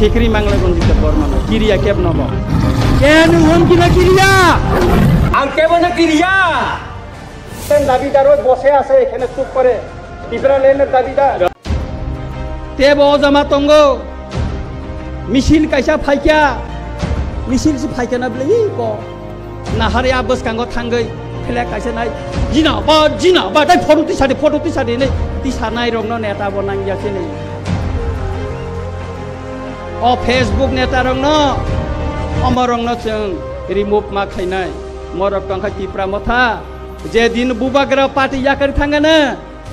Sikri Manglagondita Bormana, Kiria Kebnobo. Ken Womkina Kiria! Ang Kebona Kiria! Sen Davidaro বসে আছে এখানে চুপ করে ত্রিপুরা লেনের দাবিদার তেবো জামাতঙ্গ মিছিল কাইসা ফাইকা মিছিল সি ফাইকা না বলে ই ক নাহারে আবস কাঙ্গ থাঙ্গই ফেলে কাইসা নাই জিনা বা তাই ফটো সারি নেই তি সানাই রংনো নেতা বনাঙ্গিয়াছে নেই ও ফেসবুক নেতা রংনো অমর রংনো जों रिमुव मा खाइनाय मरक टंखा टिप्रा मथा जे दिन बुबाग्रा पार्टी याकर थांगाना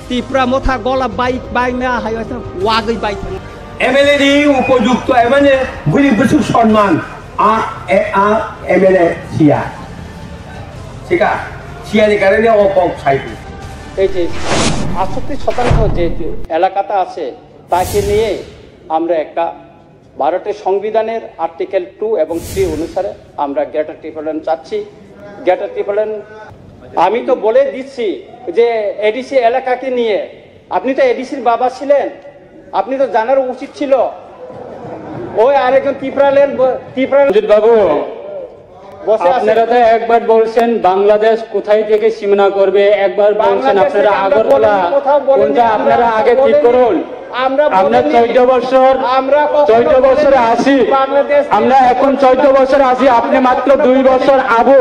टिप्रा मथा गला बाइक बाइना हायस वागै बाइक एमएलए दी उपयुक्त एमएलए बुली बसु सम्मान आ एमएलए सिया सिका सियानि कारणे অপক সাইটি এই যে 68% যে এলাকাটা আছে তাকে নিয়ে আমরা একটা ভারতের সংবিধানের আর্টিকেল 2 এবং 3 অনুসারে আমরা গ্রেটার ট্রিপলিকেন চাচ্ছি গ্রেটার ট্রিপলিকেন আমি তো বলে দিচ্ছি যে এডিসি এলাকাকে নিয়ে আপনি তো এডিসির বাবা ছিলেন আপনি তো জানার উচিত ছিল ওই আরেকজন ত্রিপুরা বাবু আপনারা তো একবার বলছেন বাংলাদেশ কোথায় থেকে সীমানা করবে একবার বলছেন আপনারা আগরতলা কোনটা আপনারা আগে ঠিক করুন আমরা 14 বছরে আসি আমরা এখন 14 বছরে আসি আপনি মাত্র 2 বছর আবু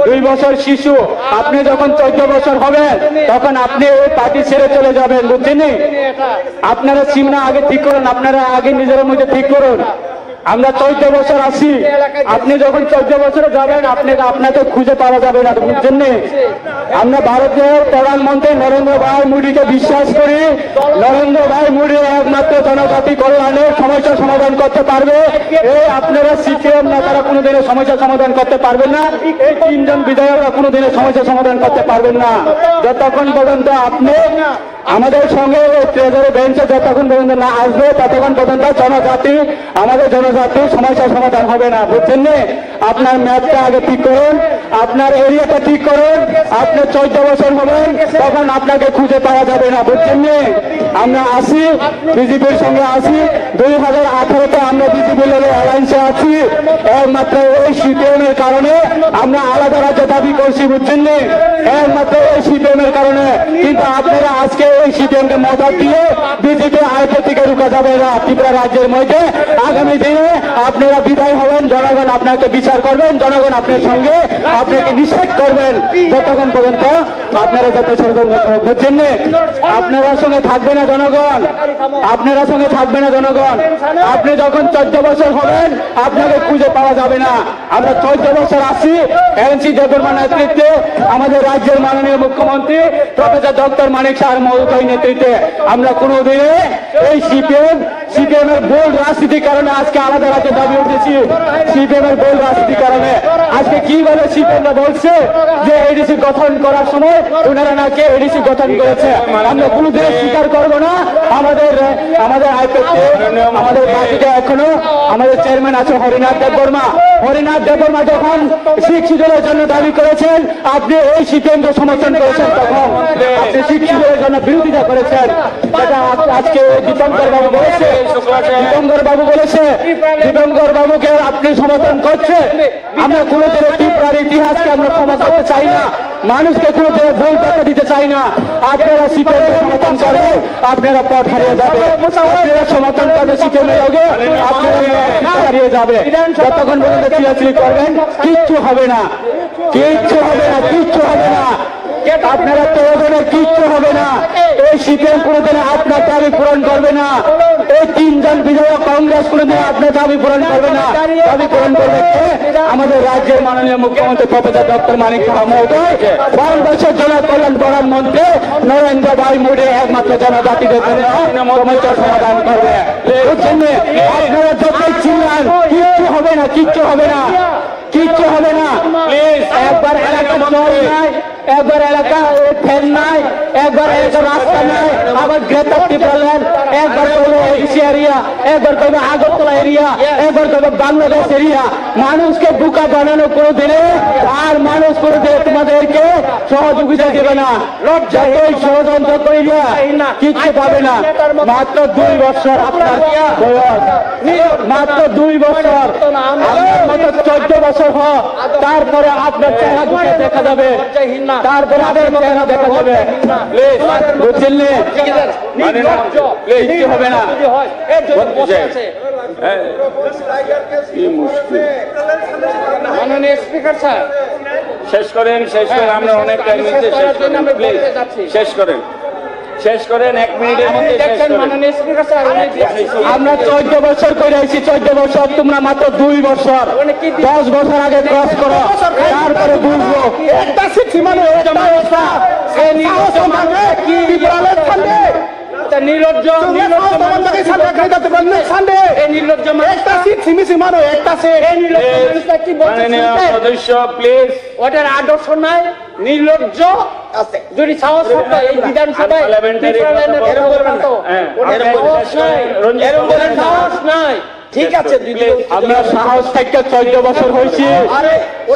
2 বছর শিশু আপনি যখন 14 বছর হবেন তখন আপনি ওই পার্টি ছেড়ে চলে যাবেন বুঝছেন আপনারা সীমানা আগে ঠিক করুন আপনারা আগে নিজের মধ্যে ঠিক করুন আমরা 14 বছর আসি আপনি যখন 14 বছরে যাবেন আপনাকে খুঁজে পাওয়া যাবে না বুঝছেন আমরা ভারতের প্রধানমন্ত্রী নরেন্দ্র ভাই মোদীকে বিশ্বাস করি নরেন্দ্র ভাই মোদী একমাত্র জনজাতি কল্যাণের সমস্যা সমাধান করতে পারবে এই আপনারা সিপিএম নেতারা কোনোদিনও সমস্যা সমাধান করতে পারবেন না এই তিনজন বিধায়করা কোনোদিনও সমস্যা সমাধান করতে পারবেন না যতক্ষণ পর্যন্ত আপনি আমাদের সঙ্গে ট্রেজারি বেঞ্চে যতক্ষণ পর্যন্ত না আসবে ততক্ষণ পর্যন্ত আমাদের জনজাতির সমস্যার সমাধান হবে না বুঝছেন আপনার ম্যাপটা আগে ঠিক করুন আপনার এরিয়াটা ঠিক করুন আপনি 14 বছর হবেন তখন আপনাকে খুঁজে পাওয়া যাবে না বুঝছেন আমরা আসি বিজেপির সঙ্গে আসি 2018-তে আমরা বিজেপি অ্যালায়েন্সে আছি একমাত্র এই সিপিএম এর কারণে আমরা আলাদা রাজ্য দাবি করছি বুঝছেন একমাত্র এই সিপিএম এর কারণে কিন্তু আপনারা আজকে এই সিপিএম কে মদত দিয়ে বিজেপি আয়ত্ত থেকে রুখা যাবে না ত্রিপুরা রাজ্যের মধ্যে আগামী দিনে আপনারা বিদায় হবেন জনগণ আপনাকে বিচার করবেন জনগণ আপনার সঙ্গে আপনাকে নিষেধ করবেন যতক্ষণ পর্যন্ত আপনারা বুঝছেন আপনারা সঙ্গে থাকবে না জনগণ আপনারা সঙ্গে থাকবে না জনগণ আপনি যখন 14 বছর হবেন আপনাকে খুঁজে পাওয়া যাবে না আমরা 14 বছর আসি এনসি দেববর্মা নেতৃত্বে আমাদের রাজ্যের মাননীয় মুখ্যমন্ত্রী প্রফেসর ডক্টর মানিক সাহার মহোদয় নেতৃত্বে আমরা কোনোদিনে এই সিপিএম এর বোল্ড রাজনীতির কারণে আজকে আলাদা রাজ্যে দাবি উঠেছি সিপিএম এর বোল্ড রাজনীতির কারণে আজকে কি বলে সিপিএমরা বলছে যে এডিসি গঠন করার সময় ওনারা নাকি এডিসি গঠন করেছে আমরা কোনোদিন স্বীকার করবো না আমাদের পার্টিতে এখনো আমাদের চেয়ারম্যান আছে হরিনাথ দেববর্মা যখন শিখ শিবিরের জন্য দাবি করেছেন আপনি এই সিপিএমকে সমর্থন করেছেন তখন আপনি শিখ শিবিরের জন্য বিরোধিতা করেছেন এটা আজকে দীপঙ্কর বাবু বলেছে দীপঙ্কর বাবুকে আপনি সমর্থন করছেন আমরা কোনোদিন ত্রিপুরার ইতিহাসকে আমরা ক্ষমা করতে চাই না মানুষকে কোনোদিন ভুল কথা দিতে চাই না আপনারা সিপিএম সমর্থন করবেন আপনারা পথ হারিয়ে যাবে আপনারা সমর্থন করবে সিপিএমের লগে আপনারা হারিয়ে যাবে যতক্ষণ পর্যন্ত চিরাচিরি করবেন কিচ্ছু হবে না আপনারা তরুণের কিচ্ছু হবে না এই সিপিএম কোনোদিন আপনার দাবি পূরণ করবে না এই তিনজন বিধায়ক কংগ্রেস কোনোদিন আপনার দাবি পূরণ করবে না দাবি পূরণ করবে আমাদের রাজ্যের মাননীয় মুখ্যমন্ত্রী প্রফেসর ডক্টর মানিক সাহা মহোদয় ভারতবর্ষের জনকল্যাণ প্রধানমন্ত্রী নরেন্দ্র ভাই মোদী একমাত্র জনজাতিদের জন্য সমস্যার সমাধান করবে বুঝছেন আপনারা যতই চিনলেন কিচ্ছু হবে না প্লিজ একবার এলাকা জল নাই একবার এলাকা ফ্যান নাই একবার এলাকা রাস্তা নাই আবার গ্রেটার ত্রিপুরাল্যান্ড একবার করবো এডিসি এরিয়া একবার করবো আগরতলা এরিয়া একবার করবো বাংলাদেশ এরিয়া মানুষকে বোকা বানানো করে দিলে আর মানুষ করে দিলে তোমাদেরকে সহযোগিতা দেবে না যতই ষড়যন্ত্র করিয়া কিচ্ছু পাবে না মাত্র 2 বছর আপনার বয়স মাত্র 2 বছর আপনার মতো 14 বছর হোক তারপরে আপনার চেহারা দুটো দেখা যাবে তারপরে আপনার চেহারা দেখা যাবে প্লিজ বুঝলেন প্লিজ কি হবে না মাননীয় স্পিকার স্যার শেষ করেন আমরা অনেক টাইম নিতে শেষ করেন 1 মিনিটের মধ্যে শেষ করেন মাননীয় স্পিকার স্যার আমরা 14 বছর করে আইছি 14 বছর তোমরা মাত্র 2 বছর 10 বছর আগে ক্রস করো তারপরে বুঝবো একটা সীমানো একটা ব্যবস্থা এই নির্লজ্জ মানুষ কি ত্রিপুরালের ফান্ডে নির্লজ্জ একটা সিট সীমানো একটা কি বলছে সদস্য প্লিজ ওটার আদর্শ নাই নির্লজ্জ আছে যদি সাহস থাকতো এই বিধানসভায় সাহস নাই ঠিক আছে আমরা সাহস থেকে 14 বছর হয়েছি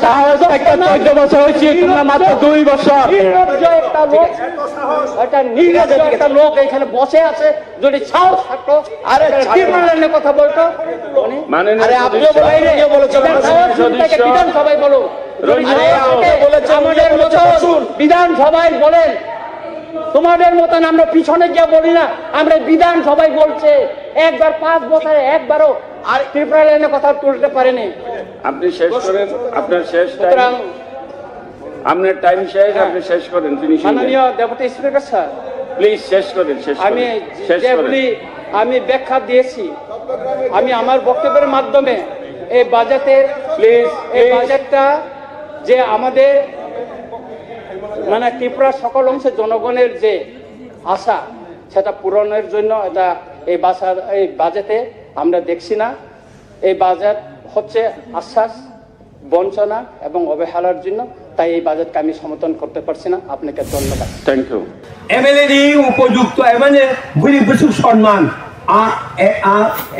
সাহস থেকে 14 বছর হয়েছি তোমরা মাত্র 2 বছর নির্লজ্জ একটা লোক এখানে বসে আছে যদি সাহস থাকতো আরে কথা বলতো বিধানসভায় বলো আমাদের মতো বিধানসভায় বলেন তোমাদের মতন আমরা পিছনে গিয়ে বলি না আমরা বিধানসভায় বলছে একবার 5 বছরে একবারও আর ত্রিপুরা লাইনে কথা তুলতে পারেনি আপনি শেষ করেন আপনার শেষ টাইম আপনার টাইম শেষ আপনি শেষ করেন মাননীয় ডেপুটি স্পিকার স্যার প্লিজ শেষ করেন আমি ব্যাখ্যা দিয়েছি আমি আমার বক্তব্যের মাধ্যমে এই বাজেটটা যে আমাদের মানে ত্রিপুরা সকল অংশের জনগণের যে আশা সেটা পূরণের জন্য এটা এই বাজেটে আমরা দেখছি না এই বাজেট হচ্ছে আশ্বাস বঞ্চনা এবং অবহেলার জন্য তাই এই বাজেটকে আমি সমর্থন করতে পারছি না আপনাকে ধন্যবাদ থ্যাংক ইউ এমএলএ উপযুক্ত মানে বুড়ি বুঝুক সম্মান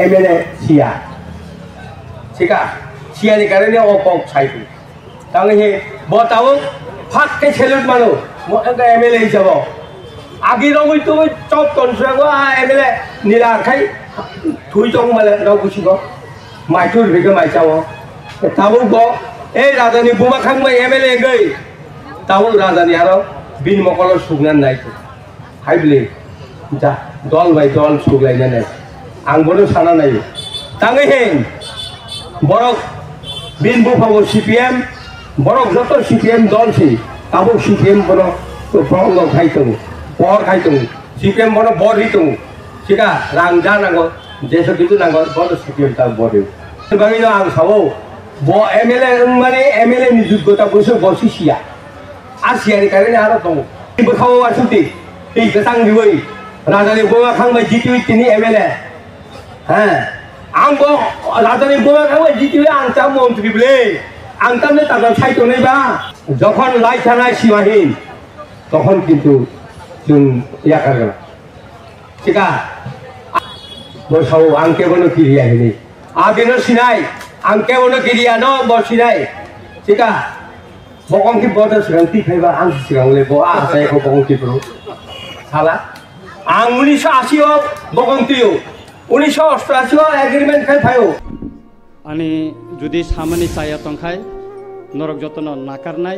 এমএলএ সিয়া ঠিক আছে সিয়ানি কারণে ও কক ছাইতো তাহলে বতাও ফাঁককে ছেলে মানুষ এমএলএ হিসাব আগে রঙই তো চপ তনসুয়াগো এমএলএ নীলা খাই থুই চং মানে রাव গুছিগ মাইতুর বেগে মাইচাও তাবো গ এই রাজানি বুমা খাংবাই এমএলএ গই তাবো রাজানি আরো বিন মকল সুগনান নাইতো হাইবলে যা দল বাই দল সুগলাইনা নাই आंबोनो साना नायो तांगे हें बरक बिन बुफावो सीपीएम बरक जत सीपीएम दल छी ताबो सीपीएम बनो तो फंग खाइतों पर खाइतों सीपीएम बनो बर हितों सिगा रां जा नांगो जेसो कितु नांगो बनो सीपीएम ता बरे बागिनो आं सावो ब एमएलए माने एमएलए नि जुगता बसो बसिसिया आसियानि कारणे आरो दं बखावो आसुति ए गसां दिवै राजानि बोमा खांबाय जितुइतिनि एमएलए হ্যাঁ आंबो राजानि बोमा खांबाय जितुइ आं ता मन्त्रि बले आं ताने तागा साइतो नाइबा যখন লাই থানায় সীমাহীন তখন কিন্তু जों ইয়াকারগা ঠিকা বসাও আংকে বনো কিরিয়া হেনি আগেনো সিনাই আংকে বনো কিরিয়া ন বসিনাই ঠিকা বকংকি বদর সিগাंति খাইবা आं सिगांले ब आसायखौ बकंति प्रो साला आं 1980 बकंतियो 1988 एग्रीमेंट खाइ फायो अनि जुदि सामानि साया तंखाय नरक जतन नाकारनाय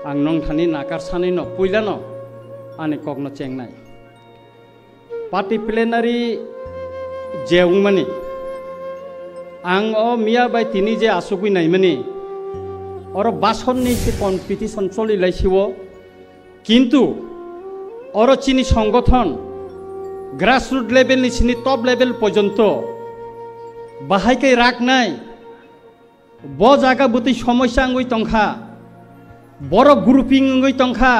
आं नंथानि नाकारसानै न पुइला न आनि कगन चेंनाय पार्टी प्लेनारि जेउंमानि आं अ मिया बाय तिनि जे आसुगुइनायमानि और बासननि से कम्पिटिशन चलिलायसिवो किन्तु और चिनि संगठन ग्रासरूट लेवल नि टप लेवल पर्यन्त बाहायके राखनाय ब जागा बुति समस्या अंगै तंखा बर ग्रुपिंग अंगै तंखा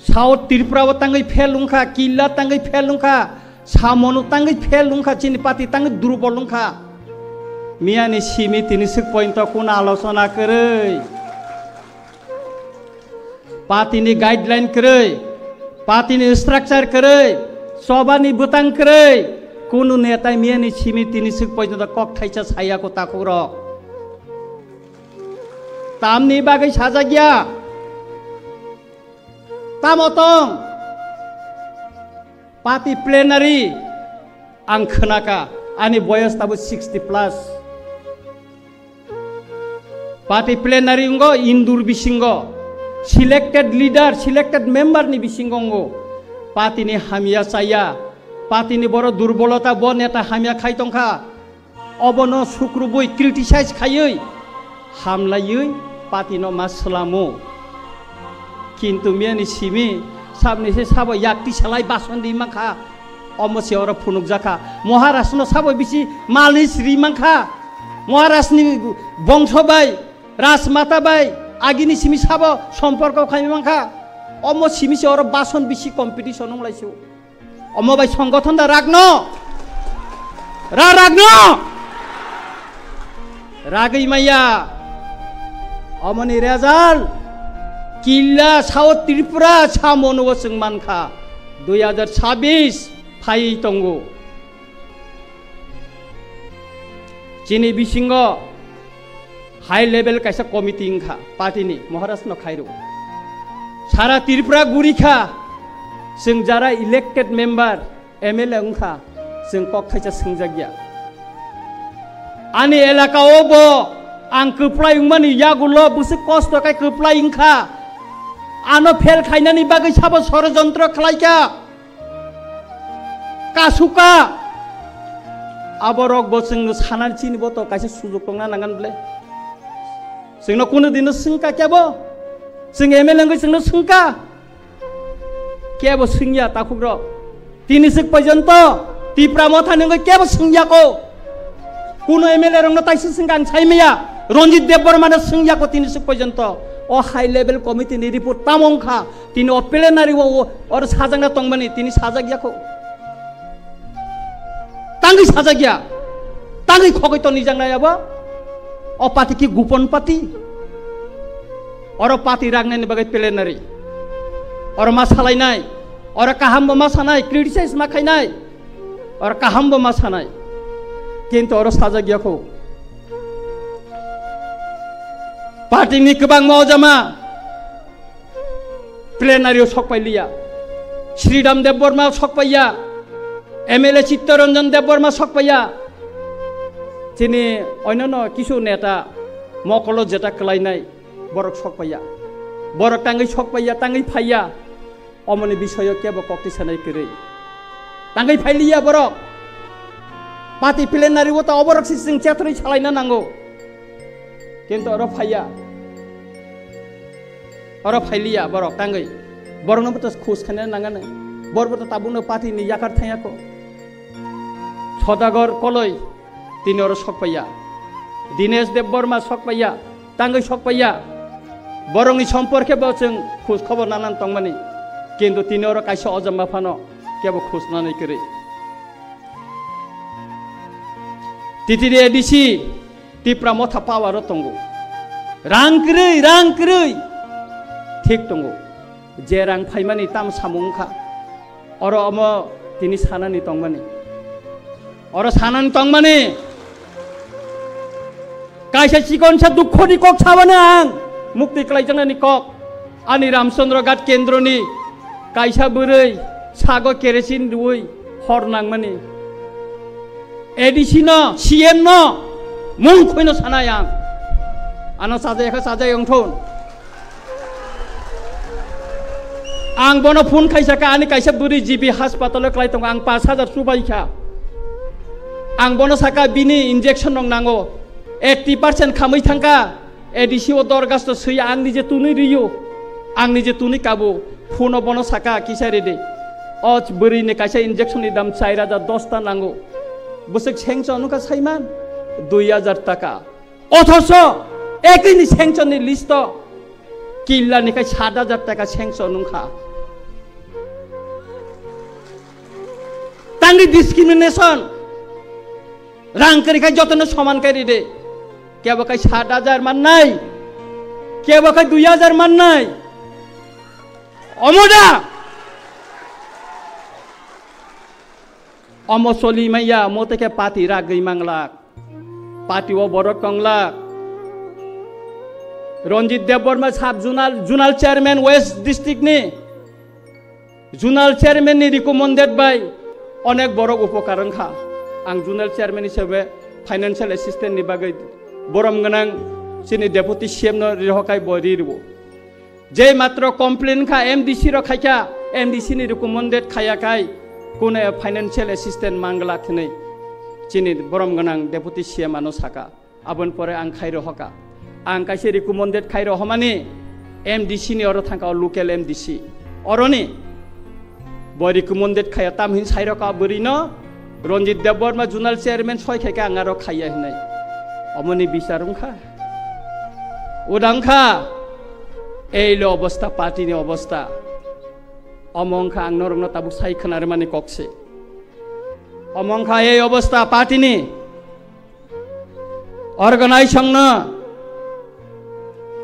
साउथ त्रिपुरा तांगै फेलुंखा किल्ला तांगै फेलुंखा सामनु तांगै फेलुंखा चिनि पाति तांगै दुर्बलुंखा मियानि सिमी तिनिसुक पॉइंट कोन आलोचना करै पार्टीनि गाइडलाइन करै पार्टीनि स्ट्रक्चर करै सभानि बुतां करै कुनु नेता मियानि सिमी तिनिसुक पॉइंट कक थाइसा सायाको ताखुर तामनि बागै साजा गया तामतं पार्टी प्लेनारि आं खोनाका Ani boyas tabu 60+. Party plenary ngo indur bisingo. Selected leader, selected member ni bisingongo. Party ni hamia saya. Party ni boro durbolota bo neta hamia khai tongkha. Obono sukrubui criticize khayoi. Hamlayoi party no maslamo. Kintu miani simi sabni se sabo yakti salai bason di mangkha. Omo se ora phunuk jaka. Maharashtra no sabo bisi malis ri mangkha. Maharashtra ni bongso bai, rasmata bai, agini simi sabo সম্পর্ক খাইমি mangkha. Omo simi se ora bason bisi competition ong laisu. Omo bai সংগঠন da ragno. Ragno. Ragai maya. Omoni rezal Killa South Tripura Samono waseng manka 2026 phai tongo Chini bisingo high level kaisa committee ingkha party ni Maharashtra no khairu Sara Tripura guri kha sing jara elected member MLA ungkha sing kok khaisa singjagya Ani elaka obo Ang keplaing mani yagulo busuk kosto kai keplaing kha ano fel khainani bagai sabo sorjontro khlaika kasuka aborok bosing sanan chini boto kaise sujuk tongna nangan ble singno kuno dino singka kyabo sing MLA ngai singno singka kyabo singya takugro tinisik pajanto tipra motha ngai kyabo singya ko kuno MLA rongno taisi singkan chaimeya Ronjit Debbarma singya ko tinisuk pajanto o high level committee ni report tamongkha tini o plenary o or sajangna tongmani tini sajagya ko tangi sajagya tangi khogoi to nijangna yaba o party ki gupon party or party ragna ni bagai plenary or masalai nai or kahamba masanai criticize ma khainai or kahamba masanai kintu or sajagya ko Party ni kebang mau jama plenary sok pailia Sridham Debbarma sok paya MLA Chittaranjan Debbarma sok paya Chini oinono kisu neta mokolo jeta kelainai borok sok paya borok tangai sok paya tangai phaya omoni bishoyo kebo kokti sanai kere tangai phailia borok party plenary wota oborok sing chatroi chalaina nango Kintu ora phaya ora phailia borok tangai borokno betas khus khane nangane borbota tabuno party ni yakar thaya ko Sodagor koloi tini ora sok paya Dinesh Debbarma sok paya tangai sok paya borongni সম্পর্কে বচং খোঁজ খবর নানান তংমানি কিন্তু tini ora kaisa ojama phano kebo khus nanai kere titiri edisi Tipra motha power tongo rangkrei thik tongo je rang phaimani tam samungkha oro omo tini sanani tongmani oro sanani tongmani kaisa sikon sa dukhoni kok chabane ang mukti klaijangani kok ani Ramchandra Ghat kendroni kaisa burei sago keresin ruoi hor nangmani edisino CM no mung khoino sanayang ano sajay kha sajay yongthon ang bono phun khaisa ka ani kaisa buri jibi hospital klai tong ang 5000 subai kha ang bono saka bini injection nong nango 80% khamai thangka edisi o dorgasto sui ang nije tuni riyo ang nije tuni kabu phuno bono saka kisare de och buri ne kaisa injection ni dam 4010 ta nango busuk chengcho anuka saiman 2000 টাকা অথচ একদিন স্যাংশনের list কিল্লা নিকাই 7000 টাকা sanction নুখা তাঙ্গি discrimination রাং করিখাই যতন সমান করি দে কেবো কাই 7000 মান নাই কেবো কাই 2000 মান নাই অমোদা অমসলি মাইয়া মতেকে পাতি রাগই মাংলাক Party wo borok kongla Ronjit Debbarma sab zonal chairman West district ni zonal chairman ni recommended by onek borok upokaran kha आं जुनेल चेयारमेन हिसाबै फाइनान्सियेल एसिस्टेन्टनि बागै बरम गोनां जोंनि डेपुटी सीएम रिहकाय बरिरबो जे मात्र कमप्लेन खा एमडीसी रो खायका एमडीसी नि रिकमेंडेड खायाखाय कोने फाइनान्सियल एसिस्टेंट मांगला थनै जोंनि बरम गोनां डेपुटी सीएम आनो साका आबन परे आं खायरो हका आं कायसे रिकमेंडेड खायरो हमानि एमडीसी नि अर थांका लोकल एमडीसी अरनि ब रिकमेंडेड खाया तामहिन साइरका बरिनो रंजित देवबर्मा जुनेल चेयारमेन सय खायका आंगारो खाया हिनाय अमनि बिचारुंखा उदांखा एइल अवस्था पार्टीनि अवस्था अमंखा आं नरंग ताबुक साइ खोनार माने कक्से अमंखा ए अवस्था पार्टीनि अर्गानाइजेसन न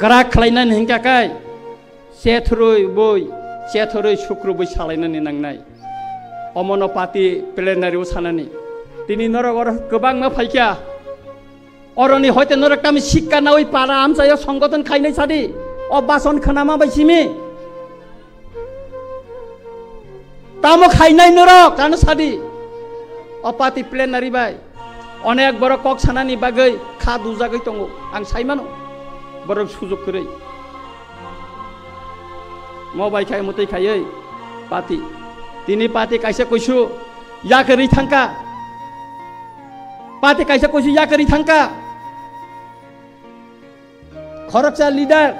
कराक खालायनानै हिंकाकाय सेथरुय बय सेथरुय शुक्रबै सालायनानै नांनाय अमन पार्टी प्लेनारियाव सानानै दिनै नरक गोबां मा फायखा अरनि हयते नरक तामि शिक्षा नावै पारा आमसाया संगठन खायनाय सादि अबासन खोनामा बायसिमी तामो खायनाय नरक जानो सादि अपाति प्लेनारि बाय अनेक बर कक सानानि बागै खा दुजागै दंगो आं साइमानो बर सुजुग करै मबाइ खाय मतै खायै पाति तिनी पाति कायसे कइसु या करि थांका पाति कायसे कइसु या करि थांका खरकसा लिडार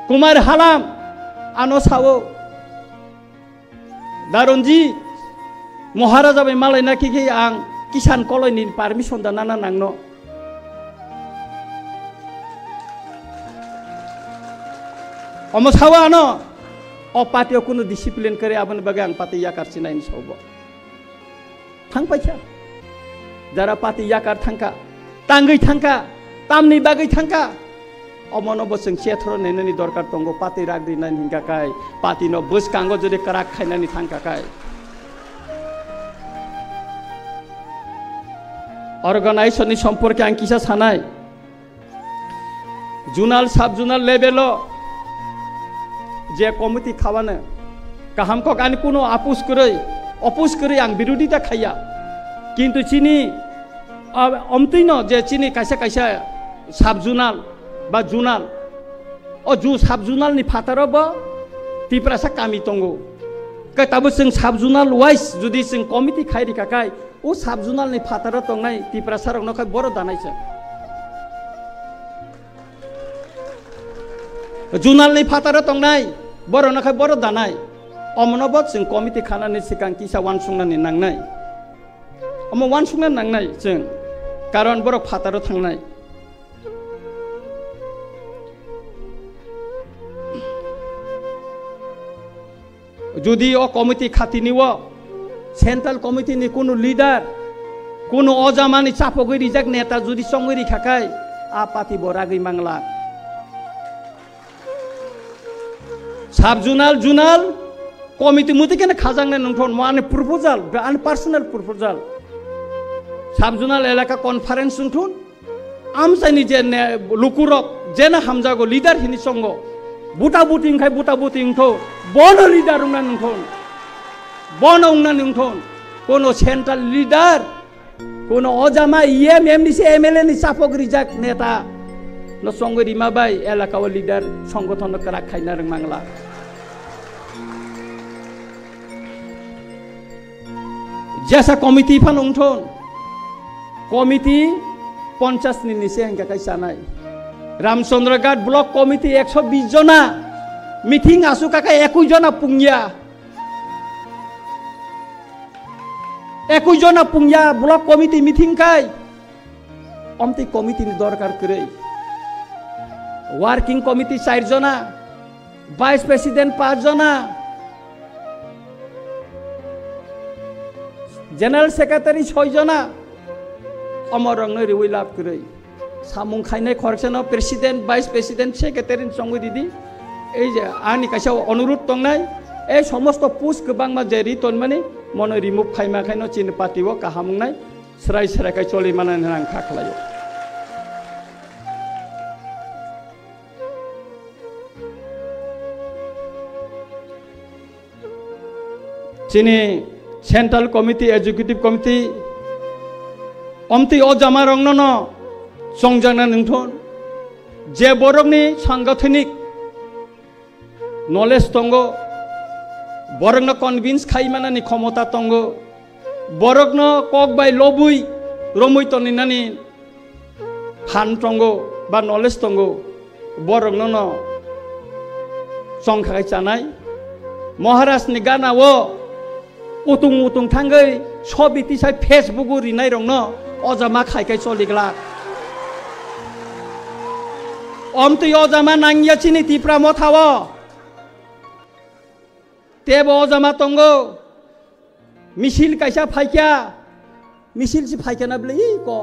कुमार हालाम आनो सावो दारनजी महाराजा बाय मालाय नाखि आं किसान कलयनि पारमिशन दाना नांनो अम सावा आनो अ पार्टीयाव कुनो डिसिप्लिन करे आबन बागे आं पार्टी याकार सिनायनि सावबो थां पाइसा जरा पार्टी याकार थांका तांगै थांका तामनि बागै थांका अमनो बसं सेथ्र नेननि दरकार दंगो पार्टी रागदिनानि हिंकाकाय पार्टी न बस कांगो जदि कराक खायनानि थांकाकाय अर्गानाइजेशननि सम्पर्के आं किसा सानाय जुनाल साब जुनाल लेभेलो जे कमिटी खावानो गाहामको गानि कुनो अपुस करै आं विरोधिता खाया किन्तु चिनी अमतैन जे चिनी कायसा कायसा साब जुनाल बा जुनाल अ जु साब जुनालनि फातारबो तिप्रासा कामी तंगो कताबो जों साब जुनाल वाइस जुदि जों कमिटी खायरिकाकाय ओ साब जुनालनि फातार तंनाय तिप्रासा रंनखाय बर दानायसो जुनालनि फातार तंनाय बर नखाय बर दानाय अमनबो जों कमिटी खानानै सिगां किसा वानसुंनानै नांनाय अम वानसुंनानै नांनाय जों कारण बर फातार थांनाय जुदि अ कमिटी खातिनिव सेंट्रल कमिटीनि कोनो लिडार कोनो अजामानि चापगै रिजाक नेता जुदि संगै रिखाखाय आ पार्टी बरागै मांगला साब जुनाल जुनाल कमिटी मुति केन खाजांनाय नंथन माने प्रपोजाल आन पर्सनल प्रपोजाल साब जुनाल एलाका कन्फारेंस नंथन आमसाइनि जे लुकुरक जेना हामजागो लिडार हिनि संग बुटा बुटिं खाय बुटा बुटिं थो बन लिडार उंना नंथन बन उंना नंथन कोनो सेंट्रल लिडार कोनो अजामा ईएम एमडीसी एमएलए नि चापक रिजाक नेता न संग रिमाबाय एलाकाव लिडार संगठन करा खायना रं मांगला जैसा कमिटी फान उंथन कमिटी 50 नि निसे हंगा कैसा नाय रामचंद्रघाट ब्लॉक कमिटी 120 जना मीटिंग आसु काका 21 जना पुंगिया 21 जना पुंगिया ब्लॉक कमिटी मीटिंग काय अमती कमिटी नि दरकार करे वर्किंग कमिटी 4 जना वाइस प्रेसिडेंट 5 जना जनरल सेक्रेटारी 6 जना अमर रंग रिवै लाभ करे सामुं खायनाय खरसेन प्रेसिडेंट वाइस प्रेसिडेंट सेक्रेटारी संग दिदी এই যে आंनि कायसाव अनुरोध दंनाय ए समस्त पोस्ट गोबांमा जे रिटर्न माने मन रिमुभ खायमाखायनो चिन पार्टीव काहामुंनाय स्राय स्रायखाय चलि मानानै आं खाख्लायो चिनि सेंट्रल कमिटी एग्जीक्यूटिव कमिटी अमती अजामा रंग न संजाना नोंथोन जे बरकनि सांगठनिक नलेज दंगो बरकनो कन्विन्स खाइमानानि क्षमता दंगो बरकनो कक बाय लबुई रमुई तनिनानि फान दंगो बा नलेज दंगो बरकनो न संखाय जानाय महाराष्ट्रनि गानावो उतुं उतुं थांगै सबिति साय फेसबुक रिनाय रंग न अजामा खायखाय चलिग्ला अमती अजामा नांगिया चिनि तिप्रा मथाव तेब अजामा तंगो मिसिल कैसा फाइक्या मिसिल से फाइक्या ना बले को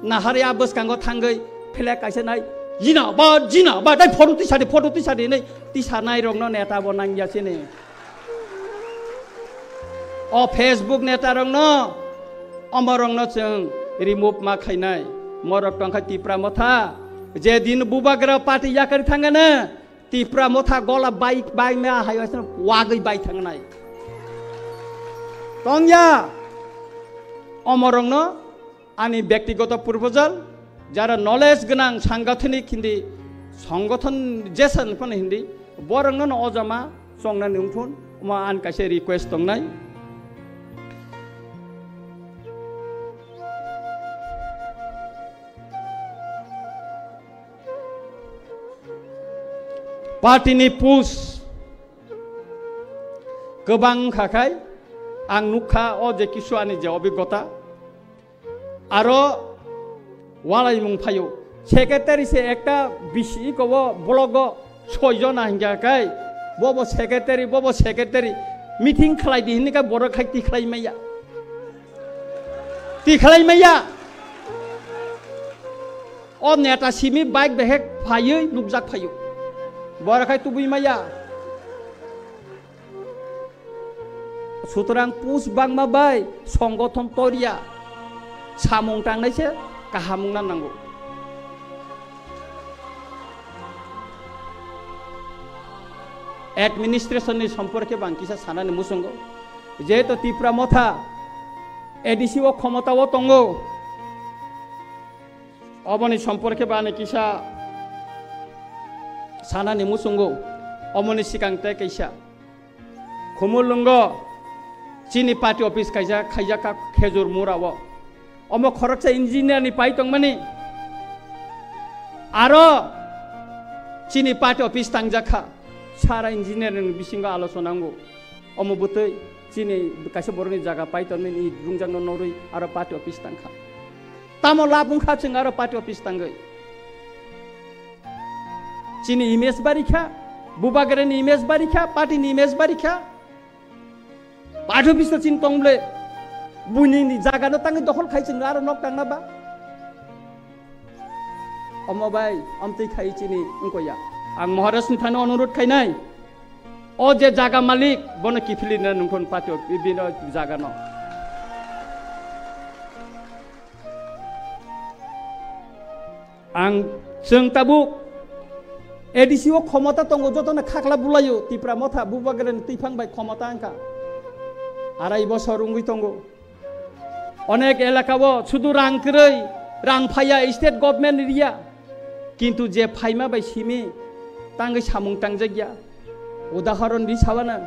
नाहारे आबस कांगो थांगै फेले कैसे नाय जिना बा दाय फोटो तिसारि नै तिसानाय रंग न नेता ब नांगिया चिनि ओ फेसबुक नेता रंग न अमर रंग न जों रिमुव मा खायनाय मरक टंखा तिप्रा मथा जे दिन बुबाग्रा पार्टी याकर थांगोन तिप्रा मथा गला बाइक में हायो वागै बाइक थांनाय तंया अमरंग आनी व्यक्तिगत प्रपोजल जारा नलेज गोनां सांगठनिक हिंदी संगठन जेसन फन हिंदी बरंग न अजामा संना नुथुन मा आन कासे रिक्वेस्ट दंनाय पार्टीनि पुस गोबां खाखाय आं नुखा अ जे किसुआनि जे अभिज्ञता आरो वालाई मुं फायो सेक्रेटारि से एकटा बिसि को ब्लग सयजना हिंगाखाय बबो सेक्रेटारि मीटिंग खालायदि हिनका बर खाय ति खालायमाया अ नेता सिमी बाइक बेहेक फायो नुकजाक फायो बरखाय तुबुई माया सुतरां पुस बांमा बाय संगठन तरिया सामुं थांनायसो गाहामुं नांगौ एडमिनिस्ट्रेशननि सम्पर्के बांकिसा सानानि मुसंगो जेहेतु तिप्रा मथा एडिसिओ क्षमताओ दंगो अबनि सम्पर्के बाने किसा सानानि मुसंगो अमनि सिगांते कैसा खुमुलुंग चीनी पार्टी ऑफिस कैसा खाइजा का खेजुर मुराव अम खरकसा इंजिनियर नि पाई तंगमानि आरो चीनी पार्टी ऑफिस तांजाखा सारा इंजिनियर बिसिंगा आलोचनांगो अम बुतै चीनी कैसे बरनि जागा पाई तंगनि रुंजांग नरै आरो पार्टी ऑफिस तांखा तामो लाबुंखा जों आरो पार्टी ऑफिस तांगै चीनी इमेज बारिखा बुबागरेनि इमेज बारिखा पार्टीनि इमेज बारिखा पार्टी ऑफिस चीन तंगले बुनिनि जागानो तांगै दखल खाइसिन आरो नक तांनाबा अम्मा भाई अमतै खाइ चीनी अंकया आं महाराष्ट्रनि थानो अनुरोध खाइनाय अ जे जागा मालिक बनो किफिलिनो नोंखौन पार्टी बिनो जागानो आं जों ताबुक एडिसिओ क्षमता दंगो जतने खाख्ला बुलायो तिप्रा मथा बुबागरेन तैफांबाय क्षमता आंखा आराय बसर उंगै दंगो अनेक एलाकाबो सुदु रांक्रै रां फाया स्टेट गभर्नमेंट एरिया किन्तु जे फाइमा बाय सिमी तांगै सामुं तांजागिया उदाहरण दिसावाना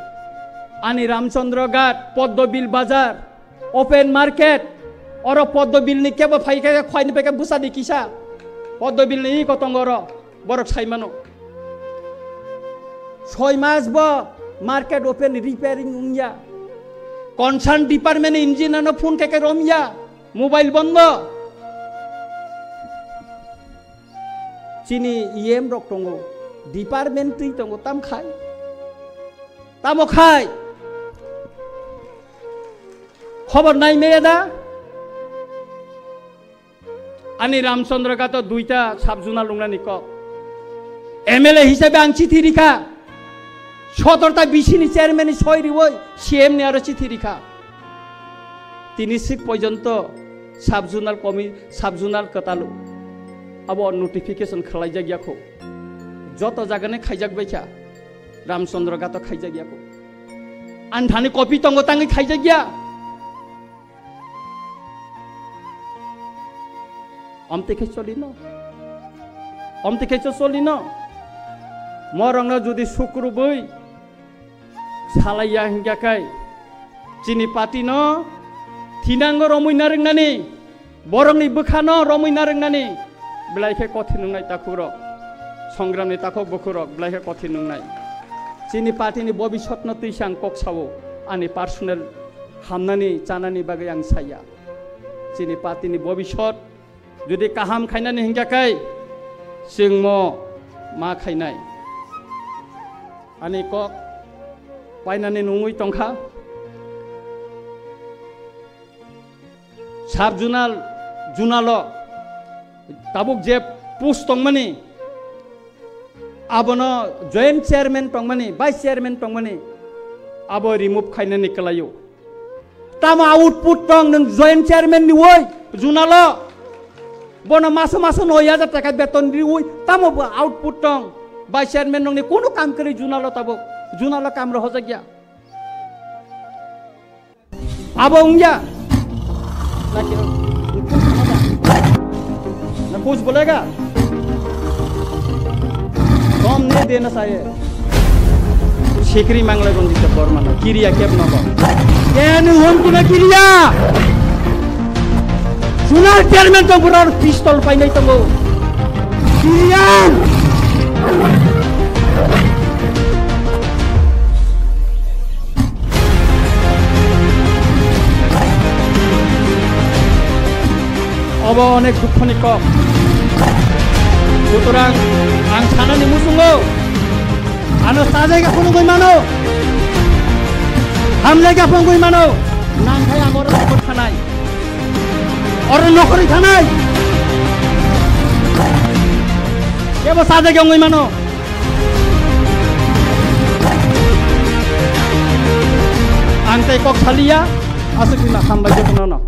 आनि रामचंद्र घाट पद्मबिल बाजार ओपन मार्केट और पद्मबिलनि केबो फाइका खयनि पेका बुसादि किसा पद्मबिलनि कतंगर बरक साइमानो 6 मास बा मार्केट ओपन रिपेयरिंग उंया कनसार्न डिपार्टमेंट इंजिनियर फोन के रमिया मोबाइल बंद चीनी ईएम रक दंगो डिपार्टमेंट ती दंगो तामो खाय खबर नाय मेदा आनी रामचंद्र का तो दुईटा साबजुना लुंगना निक एमएलए हिसाबे आं चिठी लिखा 17टा बिसिनि चेयरमैन सयरि ओइ सीएम ने आरो चिठी लिखा 3 पर्यन्त साबजुनाल कतालु अब नोटिफिकेशन खालाय जागियाखौ जत जागाने खाइजाक बैखा रामचंद्र का तो खाइजागियाखौ आन थानि कपि तंगो तांगै खाइजागिया amtike cholino amtike cholino morongna jodi sukruboi salaya hinggakai chini party no tinango romoi narengnani borongni bokhano romoi narengnani blaike kothi nungnai takuro সংগ্রামনি তাকক বকুরক ব্লাইকে কথি নুংনাই চিনি পার্টিनि भबिष्यत न तैसां कक्सावो आंनि पार्सनेल हामनानि चानानि बागै आं साया चिनि पार्टिनि भबिष्यत जुदि काहाम खायनानि हिंगाखाय जों मा खायनाय आंनि कक पायनानि नुङै टंखा साब जुनाल ताबुक जे post टंमानि abono joint chairman tongmani vice chairman tongmani abo remove khaina nikalayo tamo output tong nang joint chairman ni woi junalo bono maso no 1000 taka beton di woi tamo output tong vice chairman nong ni kono kam kari junalo tabo junalo kam ro hojagya abo ungya na kuch bolega कम नहीं देना चाहिए शेखरी मांगला Ranjit Burma ना किरिया cab ना बा क्या नहीं हम कुना किरिया सुना चेयरमैन तो बुरा पिस्तौल पाई नहीं तो किरिया अब अनेक दुखनी कम सुतरां आं सानानि मुसुंगो आनो साजायगा फुनुगै मानो हामलायगा फुनुगै मानो नांखाय आगर नखर थानाय और नखरि थानाय केबो साजायगा गै मानो आं तै कक सालिया आसुकिना हामबाय जतन